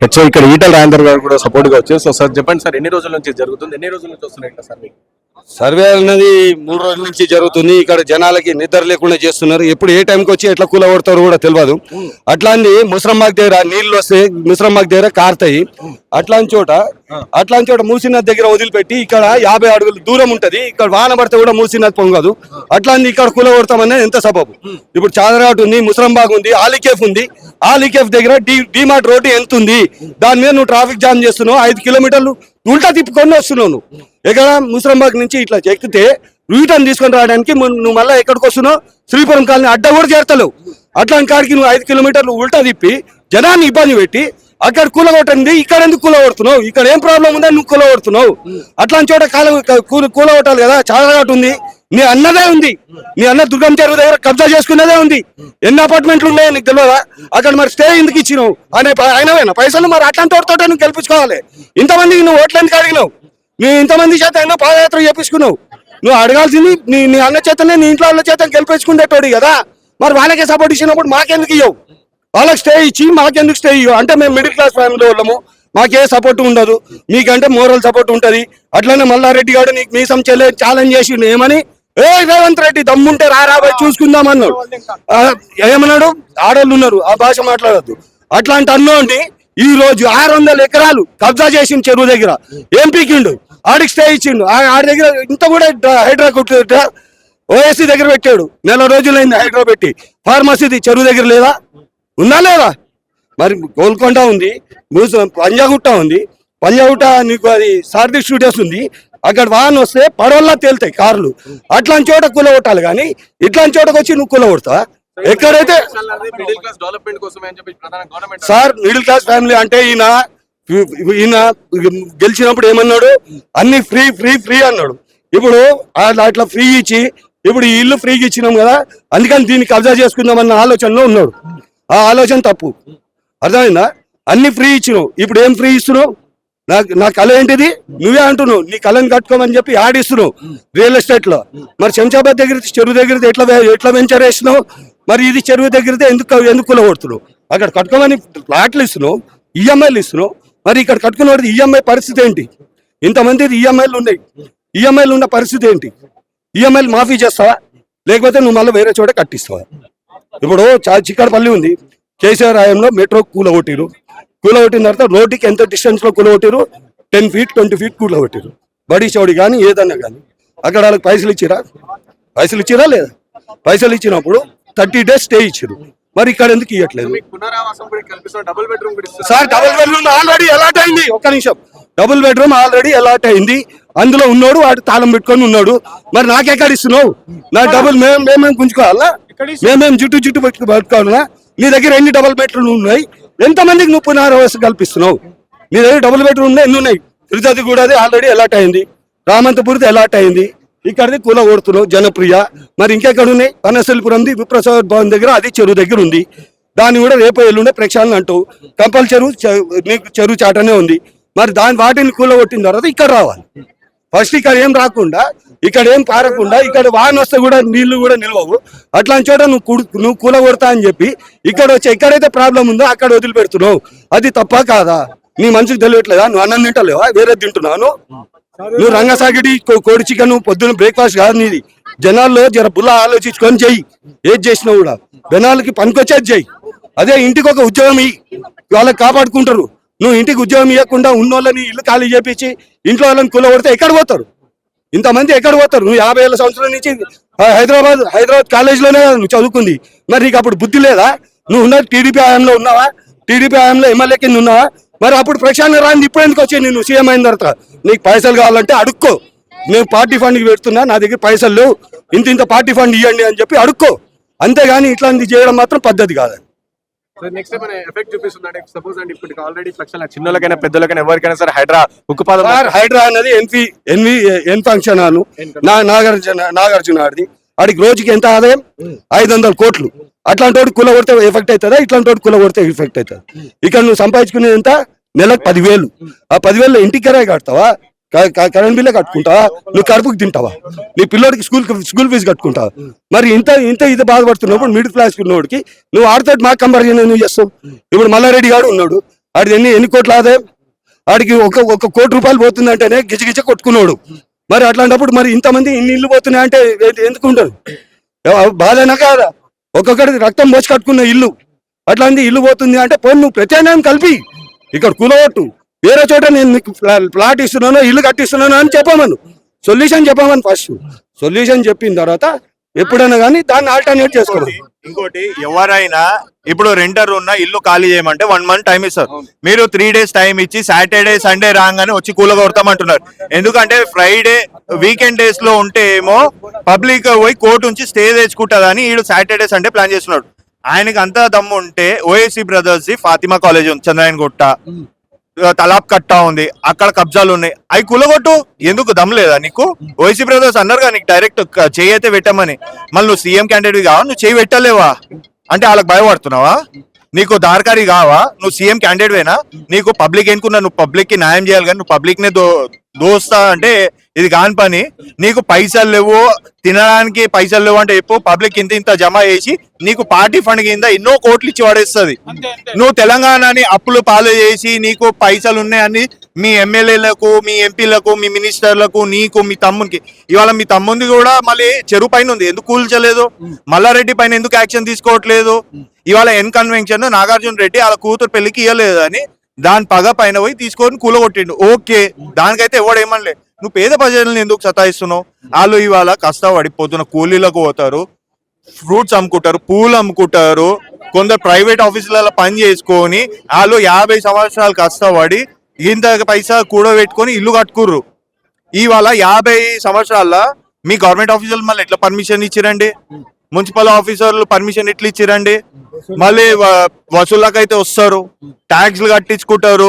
HO ఇక్కడ ఈటల రాజేందర్ గారు కూడా సపోర్ట్ గా వచ్చారు. సో సార్ చెప్పండి సార్, ఎన్ని రోజుల నుంచి జరుగుతుంది, ఎన్ని రోజుల నుంచి వస్తున్నాయి ఇట్లా సర్వే? సర్వే అనేది 3 రోజుల నుంచి జరుగుతుంది. ఇక్కడ జనాలకి నిద్ర లేకుండా చేస్తున్నారు. ఎప్పుడు ఏ టైంకి వచ్చి ఎట్లా కూలగొడతారో కూడా తెలియదు. అట్లాంటి ముసరమ్మాకి దగ్గర నీళ్లు వస్తే ముసరమ్మాకి దగ్గర కారుతాయి. అట్లాంటి చోట మూసినది దగ్గర వదిలిపెట్టి ఇక్కడ 50 అడుగులు దూరం ఉంటది. ఇక్కడ వాన పడితే కూడా మూసినది పొంగదు. అట్లాంటి ఇక్కడ కూలగొడతామనేది ఎంత సబబు? ఇప్పుడు చాదరాట్ ఉంది, ముసరంబాగ్ ఉంది, ఆలికేఫ్ ఉంది. ఆలికేఫ్ దగ్గర డిమార్ట్ రోడ్డు ఎంత ఉంది? దాని మీద నువ్వు ట్రాఫిక్ జామ్ చేస్తున్నావు. 5 కిలోమీటర్లు ఉల్టా తిప్పుకొని వస్తున్నావు. నువ్వు ఎక్కడ ముసరంబాగ్ నుంచి ఇట్లా ఎక్కితే యూటర్న్ తీసుకొని రావడానికి నువ్వు మళ్ళీ ఎక్కడికి వస్తున్నావు? శ్రీపురం కాలనీ అడ్డ కూడా చేరతలేవు. అట్లాంటి కాడికి నువ్వు 5 కిలోమీటర్లు ఉల్టా తిప్పి జనాన్ని ఇబ్బంది పెట్టి అక్కడ కూలగొట్టండి. ఇక్కడ ఎందుకు కూలగొడుతున్నావు? ఇక్కడ ఏం ప్రాబ్లం ఉందని నువ్వు కూలగొడుతున్నావు. అట్లాంటి చోట కూలగొట్టాలి కదా. చాదరాట్ ఉంది, నీ అన్నదే ఉంది. నీ అన్న దుర్గం చెరువు దగ్గర కబ్జా చేసుకున్నదే ఉంది. ఎన్ని అపార్ట్మెంట్లు ఉన్నాయో నీకు తెలియదా? అక్కడ మరి స్టే ఎందుకు ఇచ్చినావు అనే అయినవేనా పైసలు? మరి అట్లాంటి తోట నువ్వు గెలిపించుకోవాలి. ఇంతమందికి నువ్వు ఓట్లు ఎందుకు అడిగినావు? నువ్వు ఇంతమంది చేత అయినా పాదయాత్ర చేపించుకున్నావు. నువ్వు అడగాల్సింది నీ అన్న చేతనే, నీ ఇంట్లో వాళ్ళ చేత గెలిపించుకునేటోడి కదా. మరి వాళ్ళకే సపోర్ట్ ఇచ్చినప్పుడు మాకెందుకు ఇవ్వవు? వాళ్ళకి స్టే ఇచ్చి మాకెందుకు స్టే ఇవ్వవు? అంటే మేము మిడిల్ క్లాస్ ఫ్యామిలీ వాళ్ళము, మాకే సపోర్ట్ ఉండదు. మీకంటే మోరల్ సపోర్ట్ ఉంటది. అట్లనే మల్లారెడ్డి గారు నీకు మీసం ఛాలెంజ్ చేసి ఏమని, రేవంత్ రెడ్డి దమ్ముంటే రాబోయే చూసుకుందాం అన్నాడు. ఏమన్నాడు? ఆడోళ్ళు ఉన్నారు, ఆ భాష మాట్లాడద్దు. అట్లాంటి అన్నోండి ఈ రోజు 600 ఎకరాలు కబ్జా చేసిండు చెరువు దగ్గర. ఏం పీకిండు? ఆడికి స్టే ఇచ్చిండు. ఆడి దగ్గర ఇంత కూడా హైడ్రా కొట్టు ఓఎస్సీ దగ్గర పెట్టాడు. 4 రోజులైంది హైడ్రా పెట్టి. ఫార్మసీది చెరువు దగ్గర లేదా? ఉందా లేదా? మరి గోల్కొండ ఉంది, పంజాగుట్ట ఉంది. పంజాగుట్ట నీకు అది సారథి స్టూడియోస్ ఉంది. అక్కడ వాహన వస్తే పడవల్లా తేలుతాయి కార్లు. అట్లాంటి చోట కూలగొట్టాలి కానీ ఇట్లాంటి చోటకు వచ్చి నువ్వు కూలగొడతావా? ఎక్కడైతే సార్ మిడిల్ క్లాస్ ఫ్యామిలీ అంటే ఈయన గెలిచినప్పుడు ఏమన్నాడు? అన్ని ఫ్రీ ఫ్రీ ఫ్రీ అన్నాడు. ఇప్పుడు అట్లా ఫ్రీ ఇచ్చి ఇప్పుడు ఈ ఇల్లు ఫ్రీగా ఇచ్చినాం కదా, అందుకని దీన్ని కబ్జా చేసుకుందామన్న ఆలోచనలో ఉన్నాడు. ఆ ఆలోచన తప్పు. అర్థమైందా? అన్ని ఫ్రీ ఇచ్చినావు, ఇప్పుడు ఏం ఫ్రీ ఇస్తున్నావు? నా కళ ఏంటిది? నువ్వే అంటున్నావు నీ కళను కట్టుకోమని చెప్పి ఆడిస్తున్నావు రియల్ ఎస్టేట్ లో. మరి శంషాబాద్ దగ్గర చెరువు దగ్గర ఎట్లా వెంచర్ వేసినావు? మరి ఇది చెరువు దగ్గర ఎందుకు కూలగొడుతున్నావు? అక్కడ కట్టుకోమని ఫ్లాట్లు ఇస్తున్నావు, ఈఎంఐలు ఇస్తున్నావు. మరి ఇక్కడ కట్టుకున్నది ఈఎంఐ పరిస్థితి ఏంటి? ఇంతమంది ఈఎంఐలు ఉన్నాయి. ఈఎంఐలు ఉన్న పరిస్థితి ఏంటి? ఈఎంఐలు మాఫీ చేస్తావా లేకపోతే నువ్వు మళ్ళీ వేరే చోట కట్టిస్తావా? ఇప్పుడు చిక్కడపల్లి ఉంది, కేసీఆర్ హయాంలో మెట్రో కూలగొట్టిరు. కూలగొట్టిన తర్వాత రోడ్డుకి ఎంత డిస్టెన్స్ లో కూలగొట్టిరు? 10 feet 20 feet కూలగొట్టిరు. బడి చౌడి కానీ ఏదన్నా కానీ. అక్కడ వాళ్ళకి పైసలు ఇచ్చిరా లేదా? పైసలు ఇచ్చినప్పుడు 30 days స్టే ఇచ్చారు. మరి ఇక్కడ ఎందుకు ఇవ్వట్లేదు sir? Double bedroom already allot అయింది. ఒక్క నిమిషం, డబుల్ బెడ్రూమ్ ఆల్రెడీ అలాట్ అయింది. అందులో ఉన్నాడు, వాడు తాళం పెట్టుకొని ఉన్నాడు. మరి నాకెక్కడ ఇస్తున్నావు? నా డబుల్ మేమేం గుంజుకోవాలా? మేమేం జుట్టు పట్టుకోవాలా? నీ దగ్గర ఎన్ని డబుల్ బెడ్రూమ్ ఉన్నాయి? ఎంతమందికి నువ్వు పునరావాసం కల్పిస్తున్నావు? నీ దగ్గర డబుల్ బెడ్రూమ్ ఎన్ని ఉన్నాయి? తిరుపతి కూడా ఆల్రెడీ అలాట్ అయింది, రామంతపూర్ది అలాట్ అయింది. ఇక్కడిది కూలగొడుతున్నావు జనప్రియ. మరి ఇంకెక్కడ ఉన్నాయి? వనస్థలిపురంది విప్రసాద్ భవన్ దగ్గర, అది చెరువు దగ్గర ఉంది. దాన్ని కూడా రేపు ఎల్లుండే ప్రక్షాళన అంటావు. కంపల్ చెరువు చాటనే ఉంది. మరి వాటిని కూలగొట్టిన తర్వాత ఇక్కడ రావాలి. ఫస్ట్ ఇక్కడ ఏం రాకుండా, ఇక్కడ ఏం పారకుండా, ఇక్కడ వాహన వస్తే కూడా నీళ్లు కూడా నిలవవు. అట్లాంటి చోట నువ్వు కూలగొడతా అని చెప్పి ఇక్కడ వచ్చి ఎక్కడైతే ప్రాబ్లం ఉందో అక్కడ వదిలిపెడుతున్నావు. అది తప్ప కాదా? నీ మనసుకు తెలియట్లేదా? నువ్వు అన్నం తింటలేవా? వేరే తింటున్నావు? నువ్వు రంగసాగిడి కోడి చికెన్ పొద్దున్న బ్రేక్ఫాస్ట్ కాదు నీది. జనాల్లో జర బుల్ల ఆలోచించుకొని చెయ్యి. ఏది చేసినా కూడా జనాలకి పనికొచ్చేది చెయ్యి. అదే ఇంటికి ఒక ఉద్యోగం ఇయ్యి, వాళ్ళకి కాపాడుకుంటారు. నువ్వు ఇంటికి ఉద్యోగం ఇవ్వకుండా ఉన్నోళ్ళని ఇల్లు ఖాళీ చేపించి ఇంట్లో వాళ్ళని కూలగొడితే ఎక్కడ పోతారు? ఇంతమంది ఎక్కడ పోతారు? నువ్వు 50 ఏళ్ళ సంవత్సరాల నుంచి హైదరాబాద్ కాలేజీలోనే నువ్వు చదువుకుంది. మరి నీకు అప్పుడు బుద్ధి లేదా? నువ్వు ఉన్న టీడీపీ హయాంలో ఉన్నావా? టీడీపీ హయాంలో ఎమ్మెల్యే కింద ఉన్నావా? మరి అప్పుడు ప్రక్షాళన రాని ఇప్పుడు ఎందుకు వచ్చి నేను సీఎం అయిన తర్వాత? నీకు పైసలు కావాలంటే అడుక్కో. నేను పార్టీ ఫండ్కి పెడుతున్నా, నా దగ్గర పైసలు లేవు, ఇంత పార్టీ ఫండ్ ఇవ్వండి అని చెప్పి అడుక్కో. అంతేగాని ఇట్లాంటివి చేయడం మాత్రం పద్ధతి కాదని. చిన్నలకైనా పెద్దలకైనా ఎవరికైనా సరే హైడ్రా అనేది ఎన్ ఫంక్షన్ హాల్ నాగార్జున ఆడిది. ఆడికి రోజుకి ఎంత ఆదాయం? 500 కోట్లు. అట్లాంటి వాడు కుల కొడితే ఎఫెక్ట్ అవుతుందా? ఇట్లాంటి వాడు కుల కొడితే ఎఫెక్ట్ అవుతుంది. ఇక్కడ నువ్వు సంపాదించుకునేది ఎంత? నెలకు 10,000. ఆ 10,000లో ఇంటికి కిరాయి కడతావా? కరెంట్ బిల్లే కట్టుకుంటావా? నువ్వు కడుపుకి తింటావా? నీ పిల్లోడికి స్కూల్ ఫీజు కట్టుకుంటావా? మరి ఇంత ఇది బాధపడుతున్నప్పుడు మిడిల్ క్లాస్ ఉన్నోడికి నువ్వు ఆడితో మాకు కంపారిజన్ నువ్వు చేస్తావు. ఇప్పుడు మల్లారెడ్డి గారు ఉన్నాడు, ఆడిది ఎన్ని కోట్ల ఆదాయం, ఆడికి ఒక కోటి రూపాయలు పోతుందంటేనే గిజగిజ కొట్టుకున్నాడు. మరి అట్లాంటప్పుడు మరి ఇంతమంది ఇన్ని ఇల్లు పోతున్నాయి అంటే ఎందుకు ఉండదు? బాధైనా కాదా? ఒక్కొక్కటి రక్తం పోసి కట్టుకున్న ఇల్లు, అట్లాంటి ఇల్లు పోతుంది అంటే పోనీ నువ్వు ప్రత్యామ్నాయం కలిపి ఇక్కడ కూలగొట్టు, వేరే చోట నేను నీకు ప్లాట్ ఇస్తున్నాను, ఇల్లు కట్టిస్తున్నాను అని చెప్పమను, సొల్యూషన్ చెప్పమని. ఫస్ట్ సొల్యూషన్ చెప్పిన తర్వాత ఎప్పుడైనా కానీ దాన్ని ఆల్టర్నేట్ చేసుకోవాలి. ఇంకోటి, ఎవరైనా ఇప్పుడు రెంటర్ ఉన్న ఇల్లు ఖాళీ చేయమంటే 1 month టైం ఇస్తారు. మీరు 3 days టైం ఇచ్చి సాటర్డే సండే రాగానే వచ్చి కూలగొడతామంటున్నారు. ఎందుకంటే ఫ్రైడే వీకెండ్ డేస్ లో ఉంటే ఏమో పబ్లిక్ పోయి కోర్టు నుంచి స్టే తెచ్చుకుంటుందని వీడు సాటర్డే సండే ప్లాన్ చేస్తున్నాడు. ఆయనకి అంత దమ్ము ఉంటే ఓఎస్సీ బ్రదర్స్ ఫాతిమా కాలేజ్ ఉంది, చంద్రాయన్ గుట్ట, తలాబ్ కట్టా ఉంది, అక్కడ కబ్జాలు ఉన్నాయి, అవి కూలగొట్టు. ఎందుకు దమ్ లేదా నీకు? ఓఎస్సీ బ్రదర్స్ అన్నారుగా నీకు డైరెక్ట్ చేయి అయితే పెట్టమని. మళ్ళీ నువ్వు సీఎం క్యాండిడేట్ కావా, నువ్వు చేయి పెట్టలేవా అంటే వాళ్ళకి భయపడుతున్నావా? నీకు దారకారి కావా? నువ్వు సీఎం క్యాండిడేట్ వేనా? నీకు పబ్లిక్ ఎన్నుకున్నా, నువ్వు పబ్లిక్ కి న్యాయం చేయాలి కానీ నువ్వు పబ్లిక్ నే దోస్తా అంటే ఇది కాని పని. నీకు పైసలు లేవు, తినడానికి పైసలు లేవు అంటే చెప్పు, పబ్లిక్ ఇంత జమ చేసి నీకు పార్టీ ఫండ్ కింద ఎన్నో కోట్లు ఇచ్చి పడేస్తుంది. నువ్వు తెలంగాణని అప్పులు పాలు చేసి నీకు పైసలు ఉన్నాయని మీ ఎమ్మెల్యేలకు, మీ ఎంపీలకు, మీ మినిస్టర్లకు, నీకు, మీ తమ్మునికి, ఇవాళ మీ తమ్ముంది కూడా మళ్ళీ చెరువు పైన ఉంది, ఎందుకు కూల్చలేదు? మల్లారెడ్డి పైన ఎందుకు యాక్షన్ తీసుకోవట్లేదు? ఇవాళ ఎన్ కన్వెన్షన్ నాగార్జున రెడ్డి వాళ్ళ కూతురు పెళ్లికి ఇవ్వలేదు అని దాని పగ పైన పోయి తీసుకొని కూలగొట్టిండు. ఓకే, దానికైతే ఎవడేమనలే. నువ్వు పేద ప్రజలను ఎందుకు సతాయిస్తున్నావు? వాళ్ళు ఇవాళ కష్టపడిపోతున్న కూలీలకు పోతారు, ఫ్రూట్స్ అమ్ముకుంటారు, పూలు అమ్ముకుంటారు, కొందరు ప్రైవేట్ ఆఫీసులలో పని చేసుకొని వాళ్ళు 50 సంవత్సరాలు కష్టపడి ఇంత పైసా కూడబెట్టుకొని ఇల్లు కట్టుకుర్రు. ఇవాళ 50 సంవత్సరాల మీ గవర్నమెంట్ ఆఫీసర్లు మళ్ళీ ఎట్లా పర్మిషన్ ఇచ్చిరండి? మున్సిపల్ ఆఫీసర్లు పర్మిషన్ ఎట్లా ఇచ్చిరండి? మళ్ళీ వసూళ్ళకైతే వస్తారు, ట్యాక్స్లు కట్టించుకుంటారు,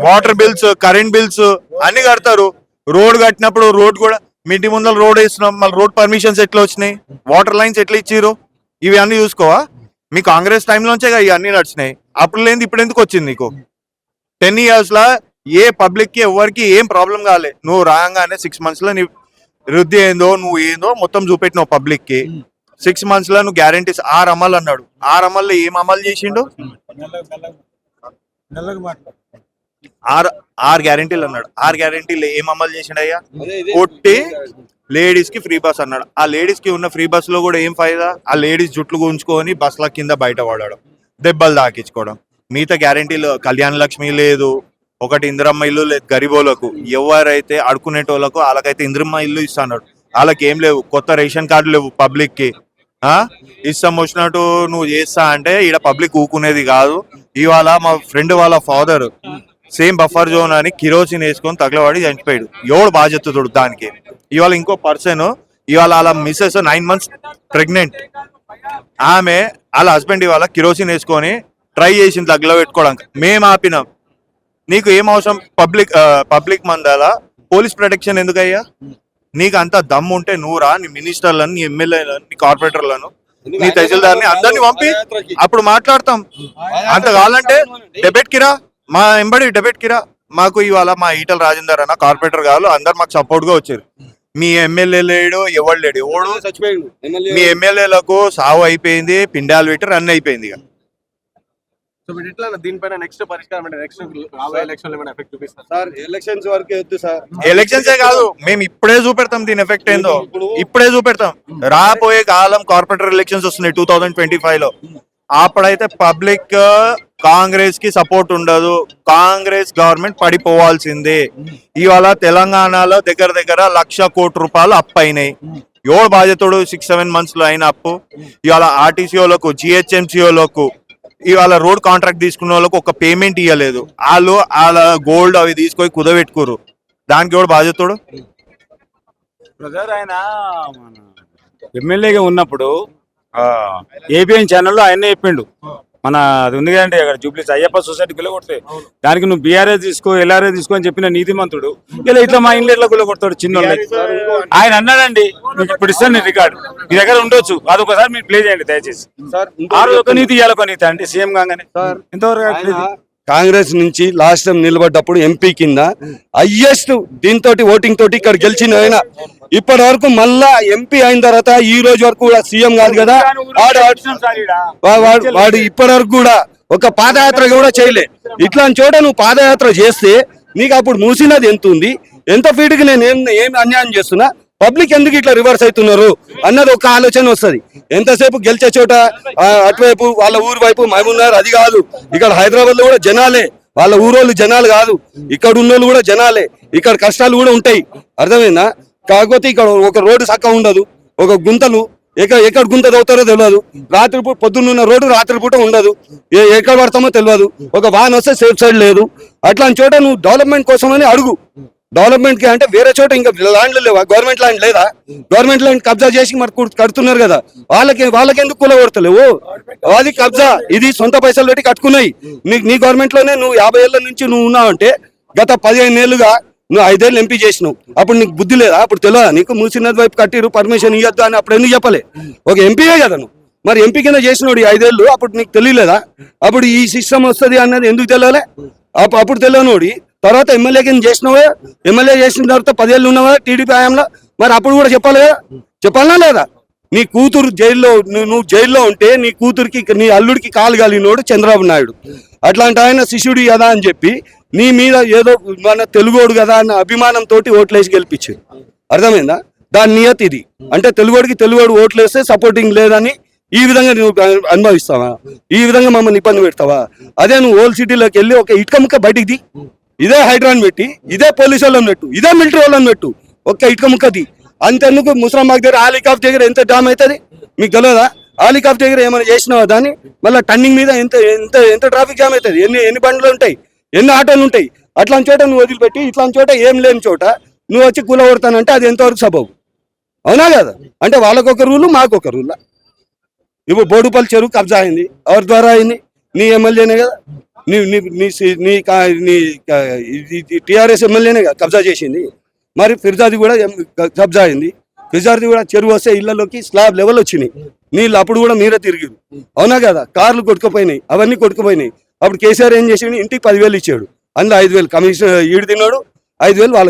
వాటర్ బిల్స్, కరెంట్ బిల్స్ అన్ని కడతారు. రోడ్ కట్టినప్పుడు రోడ్ కూడా మీ ఇంటి ముందర రోడ్ వేస్తున్నాం, మళ్ళీ రోడ్ పర్మిషన్స్ ఎట్లా వచ్చినాయి? వాటర్ లైన్స్ ఎట్లా ఇచ్చిరు? ఇవి అన్ని చూసుకోవా? మీ కాంగ్రెస్ టైంలోంచే ఇవన్నీ నడిచినాయి. అప్పుడు లేని ఇప్పుడు ఎందుకు వచ్చింది నీకు? 10 years లా ఏ పబ్లిక్ కి ఎవరికి ఏం ప్రాబ్లం కాలే. నువ్వు రాగానే 6 months లో నీ వృద్ధి ఏందో నువ్వు ఏందో మొత్తం చూపెట్టినావు పబ్లిక్ కి. 6 months లో నువ్వు గ్యారంటీస్ 6 అమలు అన్నాడు. 6 అమల్లో ఏం అమలు చేసిండు? 6 గ్యారంటీలు అన్నాడు. 6 గ్యారంటీలు ఏం అమలు చేసిండయ్యా? కొట్టి లేడీస్ కి ఫ్రీ బస్ అన్నాడు. ఆ లేడీస్ కి ఉన్న ఫ్రీ బస్ లో కూడా ఏం ఫైదా? ఆ లేడీస్ జుట్లు గుంజుకొని బస్ల కింద బయట పడడం, దెబ్బలు తాకించుకోవడం. మిగతా గ్యారంటీలు కళ్యాణ లక్ష్మి లేదు, ఒకటి ఇందిరమ్మ ఇల్లు లేదు గరీబోలకు. ఎవరైతే అడుకునేటోళ్ళకు వాళ్ళకైతే ఇందిరమ్మ ఇల్లు ఇస్తాడు, వాళ్ళకి ఏం లేవు. కొత్త రేషన్ కార్డు లేవు పబ్లిక్ కి. ఇష్టం వచ్చినట్టు నువ్వు చేస్తా అంటే ఈడ పబ్లిక్ ఊకునేది కాదు. ఇవాళ మా ఫ్రెండ్ వాళ్ళ ఫాదర్ సేమ్ బఫర్ జోన్ అని కిరోసిన్ వేసుకొని తగలవాడి చనిపోయాడు. ఎవడు బాధ్యతడు దానికి? ఇవాళ ఇంకో పర్సన్, ఇవాళ వాళ్ళ మిస్సెస్ 9 months ప్రెగ్నెంట్, ఆమె వాళ్ళ హస్బెండ్ ఇవాళ కిరోసిన్ వేసుకొని ట్రై చేసింది తగ్గలో పెట్టుకోవడానికి. మేము ఆపినాం. నీకు ఏం అవసరం? పబ్లిక్ మందాల పోలీస్ ప్రొటెక్షన్ ఎందుకయ్యా? నీకు అంత దమ్ము ఉంటే నువ్వు రా, నీ మినిస్టర్లను, నీ ఎమ్మెల్యేలను, నీ కార్పొరేటర్లను, నీ తహసీల్దార్ని అందరినీ పంపి అప్పుడు మాట్లాడతాం. అంత కావాలంటే డెబేట్ కిరా, మా ఎంబడి డెబేట్ కిరా. మాకు ఇవాళ మా ఈటల రాజేందర్ అన్న కార్పొరేటర్ కాదు, అందరు మాకు సపోర్ట్ గా వచ్చారు. మీ ఎమ్మెల్యే లేడు, ఎవడు లేడు, ఎవడు చచ్చిపోయాడు. మీ ఎమ్మెల్యేలకు సావు అయిపోయింది, పిండాలు పెట్టి రన్ అయిపోయింది. ఇక సో మీరు ఎట్లా దీనిపైన నెక్స్ట్ పరిష్కారం అంటే నెక్స్ట్ రాబోయే ఎలక్షన్ ఏమైనా ఎఫెక్ట్ చూపిస్తారు సార్? ఎలక్షన్స్ వరకే వద్దు సార్, ఎలక్షన్సే కాదు, మేము ఇప్పుడే చూపెడతాం దీని ఎఫెక్ట్ ఏందో. ఇప్పుడే చూపెడతాం. రాబోయే కాలం కార్పొరేటర్ ఎలక్షన్స్ వస్తున్నాయి 2025 లో. అప్పుడైతే పబ్లిక్ కాంగ్రెస్ కి సపోర్ట్ ఉండదు, కాంగ్రెస్ గవర్నమెంట్ పడిపోవాల్సిందే. ఇవాళ తెలంగాణలో దగ్గర దగ్గర 1,00,000 కోట్ల రూపాయలు అప్పు అయినాయి. ఎవడు బాధ్యతడు? 6-7 months లో అయిన అప్పు. ఇవాళ ఆర్టీసీఓలకు, జిహెచ్ఎంసీఓలకు, ఇవాళ రోడ్ కాంట్రాక్ట్ తీసుకున్న వాళ్ళకు ఒక పేమెంట్ ఇవ్వలేదు. వాళ్ళ గోల్డ్ అవి తీసుకొని కుదబెట్టుకోరు. దానికి ఎవడు బాధ్యతడు? బ్రదర్, ఆయన ఎమ్మెల్యేగా ఉన్నప్పుడు ఏబిఎన్ ఛానల్లో ఆయన చెప్పిండు, మన అది ఉంది కదండి అక్కడ జూబ్లీస్ అయ్యప్ప సొసైటీ కొట్టే దానికి నువ్వు బీఆర్ఏ తీసుకో, ఎల్ఆర్ఏ తీసుకో అని చెప్పిన నీతిమంతుడు ఇలా ఇట్లా మా ఇంట్లో ఎట్లా కొడతాడు చిన్నోళ్ళకి. ఆయన అన్నాడండి, మీకు ఇప్పుడు ఇస్తాను నేను రికార్డు, మీ దగ్గర ఉండొచ్చు, అదొకసారి మీరు ప్లే చేయండి దయచేసి. ఆ రోజు ఒక నీతి ఇవ్వాలి, ఒక నీతి అంటే సీఎం కాగానే ఇంతవరకు కాంగ్రెస్ నుంచి లాస్ట్ టైం నిలబడ్డప్పుడు ఎంపీ కింద హైయెస్ట్ దీంతో ఓటింగ్ తోటి ఇక్కడ గెలిచిన ఆయన. ఇప్పటి వరకు మళ్ళా ఎంపీ అయిన తర్వాత ఈ రోజు వరకు కూడా సీఎం కాదు కదా వాడు ఇప్పటి వరకు కూడా ఒక పాదయాత్ర కూడా చేయలే. ఇట్లాంటి చోట నువ్వు పాదయాత్ర చేస్తే నీకు అప్పుడు మూసినది ఎంత ఉంది, ఎంత ఫీట్కి నేను ఏం అన్యాయం చేస్తున్నా, పబ్లిక్ ఎందుకు ఇట్లా రివర్స్ అవుతున్నారు అన్నది ఒక ఆలోచన వస్తుంది. ఎంతసేపు గెలిచే చోట అటువైపు వాళ్ళ ఊరు వైపు మహబూబ్నగర్ అది కాదు, ఇక్కడ హైదరాబాద్ లో కూడా జనాలే, వాళ్ళ ఊరోళ్ళు జనాలు కాదు, ఇక్కడ ఉన్నోళ్ళు కూడా జనాలే, ఇక్కడ కష్టాలు కూడా ఉంటాయి, అర్థమైందా? కాకపోతే ఇక్కడ ఒక రోడ్డు చక్కగా ఉండదు, ఒక గుంతలు ఎక్కడ గుంత తవ్వుతారో తెలియదు, రాత్రిపూట పొద్దున్న రోడ్డు రాత్రిపూట ఉండదు, ఎక్కడ పడతామో తెలియదు, ఒక వాహనం వస్తే సేఫ్ సైడ్ లేదు. అట్లాంటి చోట నువ్వు డెవలప్మెంట్ కోసమని అడుగు. డెవలప్మెంట్ కి అంటే వేరే చోట ఇంకా ల్యాండ్లు లేవా? గవర్నమెంట్ ల్యాండ్ లేదా? గవర్నమెంట్ ల్యాండ్ కబ్జా చేసి మరి కడుతున్నారు కదా, వాళ్ళకెందుకు కూలగొడతలేవు? అది కబ్జా, ఇది సొంత పైసలు పెట్టి కట్టుకున్నాయి. నీ గవర్నమెంట్ లోనే నువ్వు 50 ఏళ్ల నుంచి నువ్వు ఉన్నావంటే, గత 15 ఏళ్ళుగా నువ్వు 5 ఏళ్ళు ఎంపీ చేసినావు, అప్పుడు నీకు బుద్ధి లేదా? అప్పుడు తెలియదా నీకు మూసినది వైపు కట్టిరు పర్మిషన్ ఇవ్వద్దు అని? అప్పుడు ఎందుకు చెప్పలే? ఒక ఎంపీయే కదా నువ్వు, మరి ఎంపీ కింద చేసినోడు 5 ఏళ్ళు, అప్పుడు నీకు తెలియలేదా? అప్పుడు ఈ సిస్టమ్ వస్తుంది అన్నది ఎందుకు తెలియలే? అప్పుడు తెలియనోడి తర్వాత ఎమ్మెల్యే కింద చేసినావా? ఎమ్మెల్యే చేసిన తర్వాత 10 ఏళ్ళు ఉన్నావా టీడీపీ హయాంలో? మరి అప్పుడు కూడా చెప్పాలి కదా, చెప్పాలనా లేదా? నీ కూతురు జైల్లో, నువ్వు జైల్లో ఉంటే నీ కూతురికి నీ అల్లుడికి కాలు కలిగినోడు చంద్రబాబు నాయుడు. అట్లాంటి ఆయన శిష్యుడు కదా అని చెప్పి నీ మీద ఏదో మన తెలుగోడు కదా అన్న అభిమానంతో ఓట్లేసి గెలిపించారు, అర్థమైందా? దాని నియతి ఇది. అంటే తెలుగోడు ఓట్లేస్తే సపోర్టింగ్ లేదని ఈ విధంగా నువ్వు అనుభవిస్తావా? ఈ విధంగా మమ్మల్ని ఇబ్బంది పెడతావా? అదే నువ్వు ఓల్డ్ సిటీలోకి వెళ్ళి ఒక ఇటుక ముక్క బయటికి ది, ఇదే హైడ్రాన్ పెట్టి, ఇదే పోలీసు వాళ్ళని పెట్టు, ఇదే మిలిటరీ వాళ్ళని పెట్టు, ఒక్క ఇటుక ముక్కది. అంతెందుకు ముసరాంబాగ్ దగ్గర ఆలికాఫ్ దగ్గర ఎంత జామ్ అవుతుంది మీకు తెలియదా? ఆలికాఫ్ దగ్గర ఏమైనా చేసినావా దాన్ని? మళ్ళీ టర్నింగ్ మీద ఎంత ఎంత ఎంత ట్రాఫిక్ జామ్ అవుతుంది, ఎన్ని బండ్లు ఉంటాయి, ఎన్ని ఆటోలు ఉంటాయి. అట్లాంటి చోట నువ్వు వదిలిపెట్టి ఇట్లాంటి చోట ఏం లేని చోట నువ్వు వచ్చి కూలగొడతానంటే అది ఎంతవరకు సబబు? అవునా కదా? అంటే వాళ్ళకొక రూలు మాకొక రూలా? ఇప్పుడు బోడుపల్లి చెరువు కబ్జా అయింది, ఎవరి ద్వారా అయింది? నీ ఎమ్మెల్యేనే కదా, నీ టీఆర్ఎస్ ఎమ్మెల్యేనే కదా కబ్జా చేసింది. మరి ఫిర్జాది కూడా కబ్జా అయింది, ఫిర్జాది కూడా చెరువు వస్తే ఇళ్లలోకి స్లాబ్ లెవెల్ వచ్చినాయి నీళ్ళు, అప్పుడు కూడా మీరే తిరిగిరు, అవునా కదా? కార్లు కొట్టుకుపోయినాయి, అవన్నీ కొట్టుకుపోయినాయి. అప్పుడు కేసీఆర్ ఏం చేసిండు? ఇంటికి 10,000 ఇచ్చాడు, అందులో 5,000 కమిషన్ ఈడు తిన్నాడు, 5,000 వాళ్ళకి